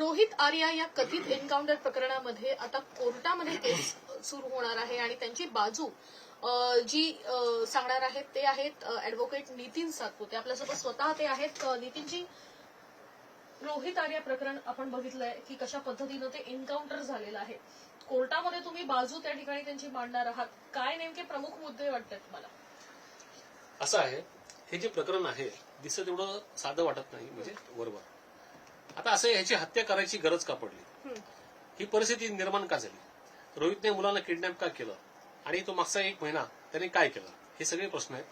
रोहित आर्या या कथित एन्काउंटर प्रकरणामध्ये आता कोर्टामध्ये केस सुरू होणार आहे आणि त्यांची बाजू जी सांगणार आहेत ते आहेत ऍडव्होकेट नितीन सातपुते. आपल्यासोबत स्वतः ते आहेत. नितीनजी, रोहित आर्या प्रकरण आपण बघितलंय की कशा पद्धतीनं ते एन्काउंटर झालेलं आहे. कोर्टामध्ये तुम्ही बाजू त्या ठिकाणी त्यांची मांडणार आहात. काय नेमके प्रमुख मुद्दे वाटतात तुम्हाला? असं आहे, हे जे प्रकरण आहे दिसत एवढं साधं वाटत नाही, म्हणजे बरोबर. आता असं ह्याची हत्या करायची गरज का पडली, ही परिस्थिती निर्माण का झाली, रोहितने मुलांना किडनॅप का केलं आणि तो मागचा 1 महिना त्याने काय केलं, हे सगळे प्रश्न आहेत.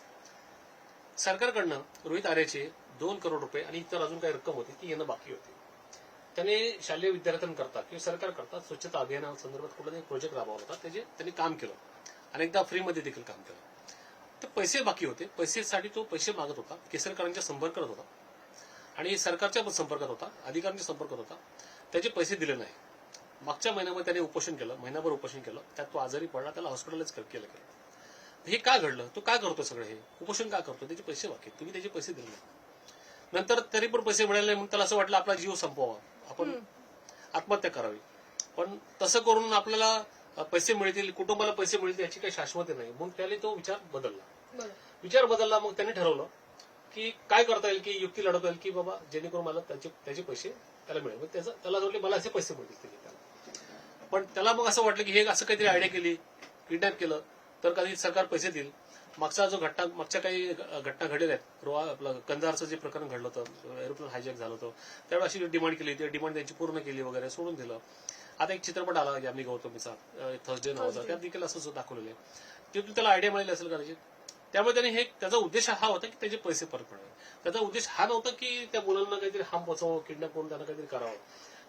सरकारकडनं रोहित आर्याचे 2 करोड रुपये आणि इतर अजून काही रक्कम होती ती येणं बाकी होती. त्याने शालेय विद्यार्थ्यांकरता किंवा सरकारकरता स्वच्छता अभियानासंदर्भात कुठलाही प्रोजेक्ट राबवला होता, त्याचे त्यांनी काम केलं. अनेकदा फ्रीमध्ये देखील काम केलं. तर पैसे बाकी होते, पैसेसाठी तो पैसे मागत होता, केसरकरांच्या संपर्कात होता आणि सरकारच्या संपर्कात होता, अधिकाऱ्यांच्या संपर्कात होता. त्याचे पैसे दिले नाही. मागच्या महिन्यामध्ये त्याने उपोषण केलं, महिनाभर उपोषण केलं. त्यात तो आजारी पडला, त्याला हॉस्पिटलाइज केलं. हे का घडलं, तो का करतो सगळं हे उपोषण का करतो, त्याचे पैसे बाकी, तुम्ही त्याचे पैसे दिले नाही. नंतर तरी पण पैसे मिळाले म्हणून त्याला असं वाटलं आपला जीव संपवावा, आपण आत्महत्या करावी. पण तसं करून आपल्याला पैसे मिळतील, कुटुंबाला पैसे मिळतील याची काही शाश्वती नाही, म्हणून त्याने तो विचार बदलला. मग त्याने ठरवलं की काय करता येईल, की युक्ती लढवता येईल की बाबा जेणेकरून मला त्याचे पैसे त्याला मिळेल. त्याला जोडले मला असे पैसे मिळतील त्याला. पण त्याला मग असं वाटलं की हे असं काहीतरी आयडिया केली, किडनॅप केलं तर कधी सरकार पैसे देईल. मागच्या काही घटना घडलेल्या आहेत. आपलं कंधारचं जे प्रकरण घडलं होतं, एरोप्लेन हायजॅक झालं होतं, त्यावेळी अशी डिमांड केली, ती डिमांड त्यांची पूर्ण केली वगैरे, सोडून दिलं. आता एक चित्रपट आला यामी गौतमीचा, थर्सडे नावाचा, त्यात देखील असं दाखवलेलं आहे. तिथून त्याला आयडिया मिळाली असेल कदाचित. त्यामुळे त्याने त्याचा उद्देश हा होता की त्याचे पैसे परत मिळावे. त्याचा उद्देश हा नव्हता की त्या मुलांना काहीतरी हाम पोचावं, किडनॅप करून त्यांना काहीतरी करावं.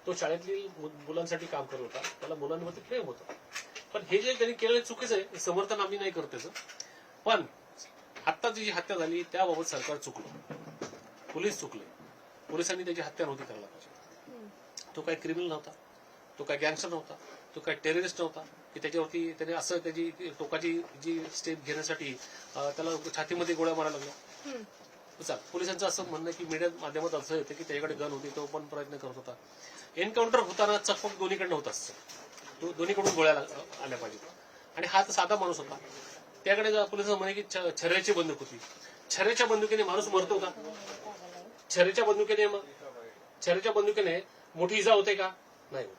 तो शाळेतील मुलांसाठी काम करत होता, त्याला मुलांवरती प्रेम होतं. पण हे जे त्यांनी केलेलं चुकीचं आहे, समर्थन आम्ही नाही करत त्याचं. पण आता जी हत्या झाली त्याबाबत सरकार चुकलं, पोलीस चुकले. पोलिसांनी त्याची हत्या नव्हती करायला पाहिजे. तो काही क्रिमिनल नव्हता, तो काही गँगस्टर नव्हता, तो काही टेररिस्ट नव्हता की त्याच्यावरती त्याने असं त्याची टोकाची जी स्टेप घेण्यासाठी त्याला छातीमध्ये गोळ्या मारायला लागल्या. पोलिसांचं असं म्हणणं की मीडिया माध्यमात असं येतं की त्याच्याकडे गन होती, तो पण प्रयत्न करत होता. एन्काउंटर होताना चकमक दोन्हीकडनं होत असतं, तो दोन्हीकडून गोळ्या आल्या पाहिजेत. आणि हा तर साधा माणूस होता, त्याकडे पोलिसांचं म्हणे की छर्याची बंदूक होती. छर्याच्या बंदुकीने माणूस मरतो का? छर्याच्या बंदुकीने मोठी इजा होते का? नाही होत.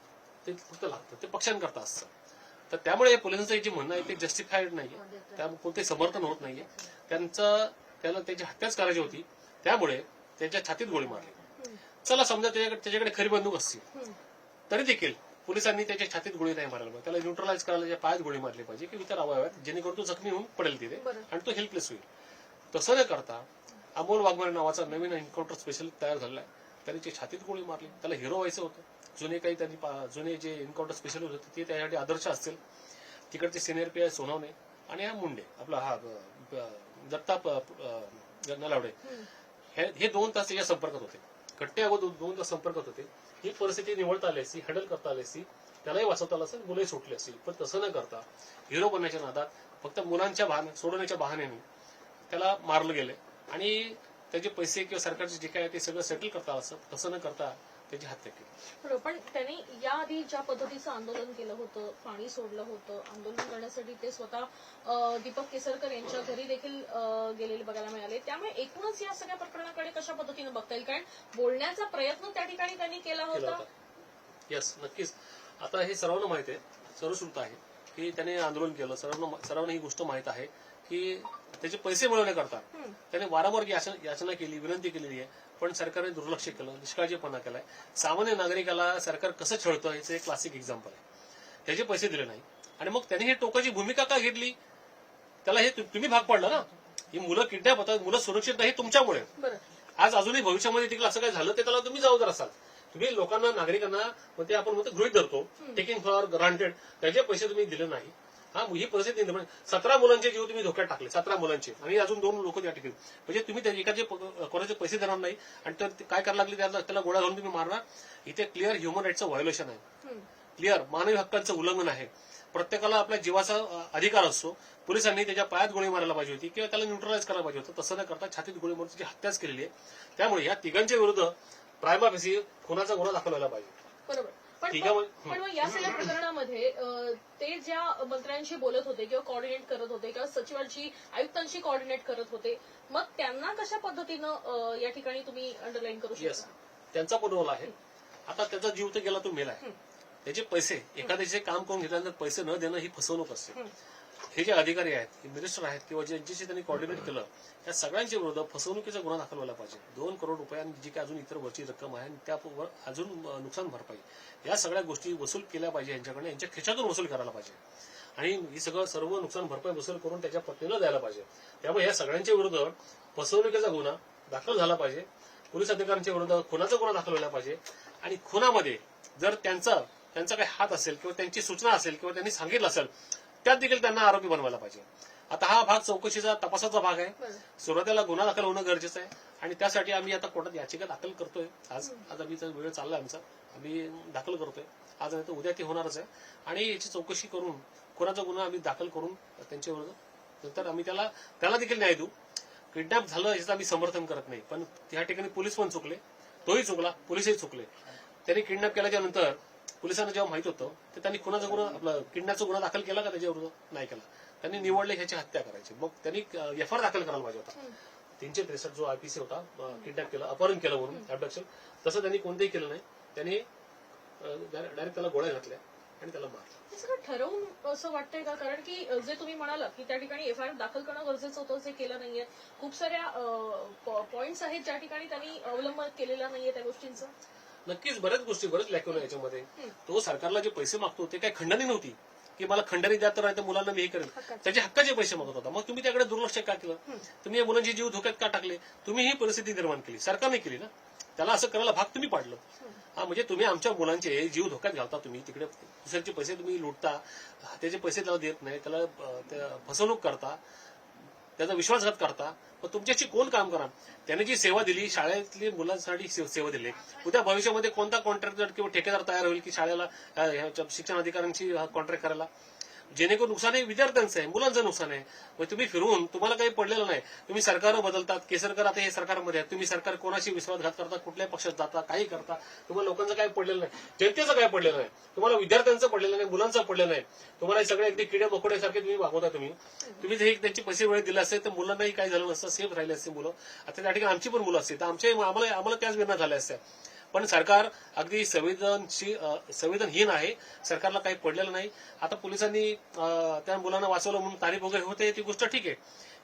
ते फक्त लागतं, ते पक्षांकरता असतं. तर त्यामुळे पोलिसांचं जे म्हणणं आहे ते जस्टिफाईड नाहीये, त्यामुळे कोणते समर्थन होत नाहीये. त्याला त्याची हत्याच करायची होती, त्यामुळे त्याच्या छातीत गोळी मारली. चला समजा त्याच्याकडे खरी बंदूक असती तरी देखील पोलिसांनी त्याच्या छातीत गोळी नाही मारायला पाहिजे. त्याला न्यूट्रलाइज करायला त्याच्या पायात गोळी मारली पाहिजे की इतर अवयवात, जेणेकरून तो जखमी होऊन पडेल तिथे आणि तो हेल्पलेस होईल. तसं न करता अमोल वाघमारे नावाचा नवीन एन्काउंटर स्पेशलिस्ट तयार झालेला आहे, त्याने त्याच्या छातीत गोळी मारली. त्याला हिरो व्हायचं होतं. जुने जे एन्काउंटर स्पेशलिस्ट होते ते त्यासाठी आदर्श असतील. तिकडचे सिनियर पी आय सोनवणे आणि हा मुंडे, आपला हा दत्ता नलावडे, हे 2 तास त्याच्या संपर्कात होते. कट्टे अगोदर 2 तास संपर्कात होते. ही परिस्थिती निवडता आली असती, हँडल करता आली असती, त्यालाही वाचवता आलं असेल, मुलंही सुटली असतील. पण तसं न करता हिरो बनण्याच्या नादात फक्त मुलांच्या सोडवण्याच्या बहाण्याने त्याला मारलं गेले आणि त्याचे पैसे किंवा सरकारचे जे काय ते सगळं सेटल करता आलं. तसं न करता त्याची हत्या केली. बरोबर. पण त्यांनी याआधी ज्या पद्धतीचं आंदोलन केलं होतं, पाणी सोडलं होतं, आंदोलन करण्यासाठी ते स्वतः दीपक केसरकर यांच्या घरी देखील गेलेले बघायला मिळाले. त्यामुळे एकूणच या सगळ्या प्रकरणाकडे कशा पद्धतीने बघता येईल, कारण बोलण्याचा प्रयत्न त्या ठिकाणी त्यांनी केला होता. यस, नक्कीच. आता हे सर्वांना माहित आहे, सर्वश्रुत आहे की त्याने आंदोलन केलं. सर्वांना ही गोष्ट माहित आहे की त्याचे पैसे मिळवण्याकरता त्याने वारंवार याचना केली, विनंती केलेली आहे. पण सरकारने दुर्लक्ष केलं, निष्काळजीपणा केलाय. सामान्य नागरिकाला सरकार कसं छळतं याचं एक क्लासिक एक्झाम्पल आहे. त्याचे पैसे दिले नाही आणि मग त्याने ही टोकाची भूमिका का घेतली? त्याला हे तुम्ही भाग पाडला ना. ही मुलं किडनॅप होतात, मुलं सुरक्षित नाही तुमच्यामुळे. आज अजूनही भविष्यामध्ये देखील असं काय झालं ते त्याला तुम्ही जबाबदार असाल. तुम्ही लोकांना, नागरिकांना ते आपण म्हणतो गृहीत धरतो, टेकिंग फॉर ग्रांटेड, त्याचे पैसे तुम्ही दिले नाही. ही परिस्थिती 17 मुलांचे जीव तुम्ही धोक्यात टाकले, 17 मुलांचे, आणि अजून 2 लोक त्या ठिकाणी. म्हणजे तुम्ही एकाचे कोणाचे पैसे देणार नाही आणि काय करायला लागले त्याला गोळ्या घालून तुम्ही मारणार. इथे क्लिअर ह्युमन राईटचं व्हायोलेशन आहे, क्लिअर मानवी हक्कांचं उल्लंघन आहे. प्रत्येकाला आपल्या जीवाचा अधिकार असतो. पोलिसांनी त्याच्या पायात गोळी मारायला पाहिजे होती किंवा त्याला न्यूट्रलाइज करायला पाहिजे होतं. तसं न करता छातीत गोळी मारून त्याची हत्याच केलेली आहे. त्यामुळे या तिघांच्या विरुद्ध प्रायमा फेसी खुनाचा गुन्हा दाखल व्हायला पाहिजे. बरोबर. ठीक आहे, पण मग या सगळ्या प्रकरणामध्ये ते ज्या मंत्र्यांशी बोलत होते किंवा कोऑर्डिनेट करत होते किंवा सचिवांशी आयुक्तांशी कोऑर्डिनेट करत होते, मग त्यांना कशा पद्धतीनं या ठिकाणी तुम्ही अंडरलाईन करू शकता? त्यांचा पण रोल आहे. आता त्याचा जीव तर गेला तो मेलाय. त्याचे पैसे एखाद्याचे काम करून घेतल्यानंतर पैसे न देणं ही फसवणूक असते. हे जे अधिकारी आहेत, मिनिस्टर आहेत किंवा ज्यांच्याशी त्यांनी कोऑर्डिनेट केलं, या सगळ्यांच्या विरोधात फसवणुकीचा गुन्हा दाखल व्हायला पाहिजे. 2 करोड रुपयांनी जी काय अजून इतर वरची रक्कम आहे त्यावर अजून नुकसान भरपाई, या सगळ्या गोष्टी वसूल केल्या पाहिजे यांच्याकडे, यांच्या खिशातून वसूल करायला पाहिजे आणि ही सर्व नुकसान भरपाई वसूल करून त्याच्या पत्नीला द्यायला पाहिजे. त्यामुळे या सगळ्यांच्या विरोधात फसवणुकीचा गुन्हा दाखल झाला पाहिजे. पोलीस अधिकाऱ्यांच्या विरोधात खुनाचा गुन्हा दाखल व्हायला पाहिजे आणि खुनामध्ये जर त्यांचा काही हात असेल किंवा त्यांची सूचना असेल किंवा त्यांनी सांगितलं असेल त्यात देखील त्यांना आरोपी बनवायला पाहिजे. आता हा भाग चौकशीचा तपासाचा भाग आहे. सुरुवातीला गुन्हा दाखल होणं गरजेचं आहे आणि त्यासाठी आम्ही आता कोर्टात याचिका दाखल करतोय. आज आम्ही वेळ चाललाय आमचा, आम्ही दाखल करतोय आज, नाही तर उद्या ती होणारच आहे आणि याची चौकशी करून खुनाचा गुन्हा आम्ही दाखल करून त्यांच्या विरोधात नंतर आम्ही त्याला देखील न्याय देऊ. किडनॅप झालं याचं आम्ही समर्थन करत नाही, पण त्या ठिकाणी पोलीस पण चुकले, तोही चुकला, पोलीसही चुकले. त्यांनी किडनॅप केल्याच्या नंतर पोलिसांना जेव्हा माहित होतं ते त्यांनी खुनाचा गुन्हा आपला किडनॅपचा गुन्हा दाखल केला का त्याच्यावर? नाही केला. त्यांनी निवडले ह्याची हत्या करायची. मग त्यांनी एफआयआर दाखल करायला पाहिजे होता. 363 जो आयपीसी होता, किडनॅप केलं, अपहरण केलं म्हणून अबडक्शन, तसं त्यांनी कोणतेही केलं नाही. त्यांनी डायरेक्ट त्याला गोळ्या घातल्या आणि त्याला मारलं. हे सगळं ठरवून असं वाटतंय का? कारण की जे तुम्ही म्हणालात की त्या ठिकाणी एफआयआर दाखल करणं गरजेचं होतं, जे केलं नाहीये. खूप साऱ्या पॉइंट्स आहेत ज्या ठिकाणी त्यांनी अवलंब केलेला नाहीये त्या गोष्टींचं. नक्कीच बरेच लॅक्यून आहे याच्यामध्ये. तो सरकारला जे पैसे मागतो ते काही खंडणी नव्हती की मला खंडणी द्या तर मुलांना मी हे करेन. त्याचे हक्काचे पैसे मागत होता. मग तुम्ही त्याकडे दुर्लक्ष का केलं? तुम्ही या मुलांचे जीव धोक्यात का टाकले? तुम्ही ही परिस्थिती निर्माण केली, सरकारने केली ना. त्याला असं करायला भाग तुम्ही पाडलं. म्हणजे तुम्ही आमच्या मुलांचे जीव धोक्यात घालता, तुम्ही तिकडे दुसऱ्याचे पैसे तुम्ही लुटता, त्याचे पैसे त्याला देत नाही, त्याला फसवणूक करता, त्याचा विश्वासघात करता. मग तुमच्याशी कोण काम करा? त्याने जी सेवा दिली, शाळेतली मुलांसाठी सेवा दिली, उद्या भविष्यामध्ये कोणता कॉन्ट्रॅक्टर किंवा ठेकेदार तयार होईल की शाळेला शिक्षण अधिकाऱ्यांची कॉन्ट्रॅक्ट करायला? जेणेकरून नुकसान आहे विद्यार्थ्यांचं आहे, मुलांचं नुकसान आहे. मग तुम्ही फिरवून तुम्हाला काही पडलेलं नाही. तुम्ही सरकार बदलतात, केसरकर आता हे सरकारमध्ये आहे, तुम्ही सरकार कोणाशी विश्वासघात करता, कुठल्याही पक्षात जाता, काही करता, तुम्हाला लोकांचं काही पडलेलं नाही, जनतेचं काय पडलेलं नाही, तुम्हाला विद्यार्थ्यांचं पडलेलं नाही, मुलांचं पडलेलं नाही. तुम्हाला हे सगळे अगदी किडे मकोड्यासारखे तुम्ही वागवता. तुम्ही जर त्यांचे पैसे वेळ दिले असते तर मुलांनाही काही झालं नसतं, सेफ राहिले असते मुलं. आता त्या ठिकाणी आमची पण मुलं असते तर आम्हाला त्याच वेदना झाल्या असत्या. पण सरकार अगदी संवेदनहीन आहे, सरकारला काही पडलेलं नाही. आता पोलिसांनी त्या मुलांना वाचवलं म्हणून तारीफ वगैरे होते, ती गोष्ट ठीक आहे.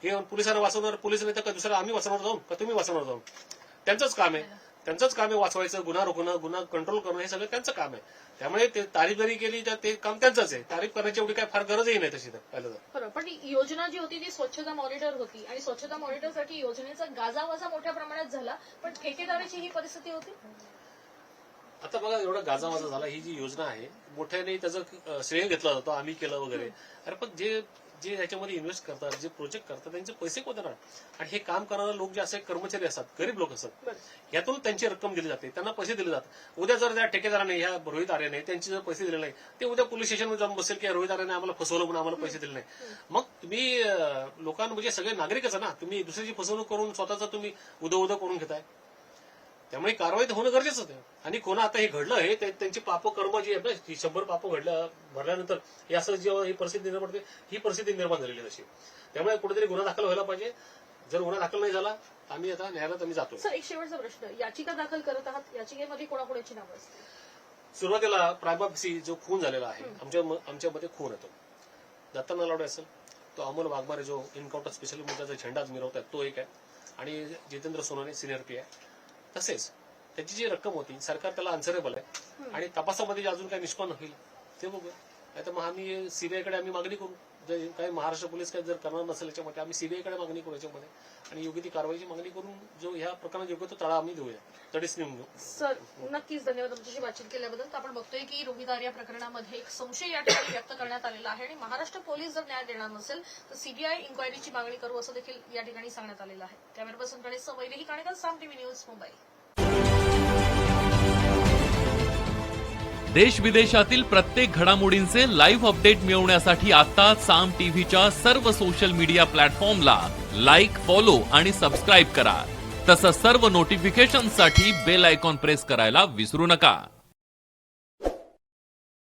हे पोलिसांना वाचवणार पोलिस नाही तर का दुसरं आम्ही वाचवणार जाऊन का तुम्ही वाचवणार जाऊन? त्यांचंच काम आहे वाचवायचं, गुन्हा रोखणं, गुन्हा कंट्रोल करणं, हे सगळं त्यांचं काम आहे. त्यामुळे ते तारीफ जरी केली तर ते काम त्यांचंच आहे. तारीफ करण्याची एवढी काय फार गरजही नाही तशी तर पाहिलं तर. बरोबर. पण योजना जी होती ती स्वच्छता मॉनिटर होती आणि स्वच्छता मॉनिटरसाठी योजनेचा गाजावाजा मोठ्या प्रमाणात झाला, पण ठेकेदाराची ही परिस्थिती होती. आता बघा एवढा गाजावाजा झाला. ही जी योजना आहे मोठ्याने त्याचं श्रेय घेतलं जातं, आम्ही केलं वगैरे. अरे पण जे याच्यामध्ये इन्व्हेस्ट करतात, जे प्रोजेक्ट करतात, त्यांचे पैसे कोण देणार? आणि हे काम करणारे लोक जे असे कर्मचारी असतात, गरीब लोक असतात, यातून त्यांची रक्कम दिली जाते, त्यांना पैसे दिले जातात. उद्या जर त्या ठेकेदाराने, ह्या रोहित आर्याने त्यांचे जर पैसे दिले नाही, ते उद्या पोलीस स्टेशनवर जाऊन बसेल की रोहित आर्याने आम्हाला फसवलं म्हणून आम्हाला पैसे दिले नाही. मग तुम्ही लोकांना, म्हणजे सगळे नागरिकच ना, तुम्ही दुसऱ्याची फसवणूक करून स्वतःचा तुम्ही उदो करून घेताय. त्यामुळे कारवाई होणं गरजेचं आहे. आणि कोणा आता हे घडलं, हे त्यांची पापकर्म जी आहे ना, 100 पाप भरल्यानंतर हे असं जेव्हा ही परिस्थिती निर्माण होते, ही परिस्थिती निर्माण झालेली तशी. त्यामुळे कुठेतरी गुन्हा दाखल व्हायला पाहिजे. जर गुन्हा दाखल नाही झाला आम्ही आता न्यायालयात जातो. सर, एक शेवटचा प्रश्न, याचिका दाखल करत आहात, याचिकेमध्ये कोणाकोणाची नावं असतील? सुरुवातीला प्रायबापसी जो खून झालेला आहे, आमच्यामध्ये खून येतो. दत्ता नलावडे असेल, तो अमोल वाघमारे जो एन्काउंटर स्पेशल मुद्द्याचा झेंडा मिरवतात तो एक आहे, आणि जितेंद्र सोनवणे सिनियर पी आहे. तसेच त्याची जी रक्कम होती, सरकार त्याला अन्सरेबल आहे आणि तपासामध्ये अजून काही निष्पन्न होईल ते बघूया. नाही तर मग आम्ही सीबीआयकडे आम्ही मागणी करू. जर काही महाराष्ट्र पोलीस काही जर करणार नसेल याच्यामध्ये, आम्ही सीबीआयकडे मागणी करू याच्यामध्ये आणि योग्य ती कारवाईची मागणी करून जो ह्या प्रकरणात योग्य तो तडा आम्ही देऊया, तडीस नेऊन घेऊ. सर, नक्कीच धन्यवाद तुमच्याशी बातचीत केल्याबद्दल. आपण बघतोय की रोहित आर्या प्रकरणामध्ये एक संशय या ठिकाणी व्यक्त करण्यात आलेला आहे आणि महाराष्ट्र पोलीस जर न्याय देणार नसेल तर सीबीआय इन्क्वायरीची मागणी करू असं देखील या ठिकाणी सांगण्यात आलेलं आहे. कॅमेरा पर्सन गणेश वैदेही काणेकर, साम टीव्ही न्यूज, मुंबई. देश विदेशातील प्रत्येक घडामोडींचे लाईव्ह अपडेट मिळवण्यासाठी आता साम टीव्हीच्या सर्व सोशल मीडिया प्लॅटफॉर्मला लाईक, फॉलो आणि सबस्क्राईब करा. तसंच सर्व नोटिफिकेशनसाठी बेल आयकॉन प्रेस करायला विसरू नका.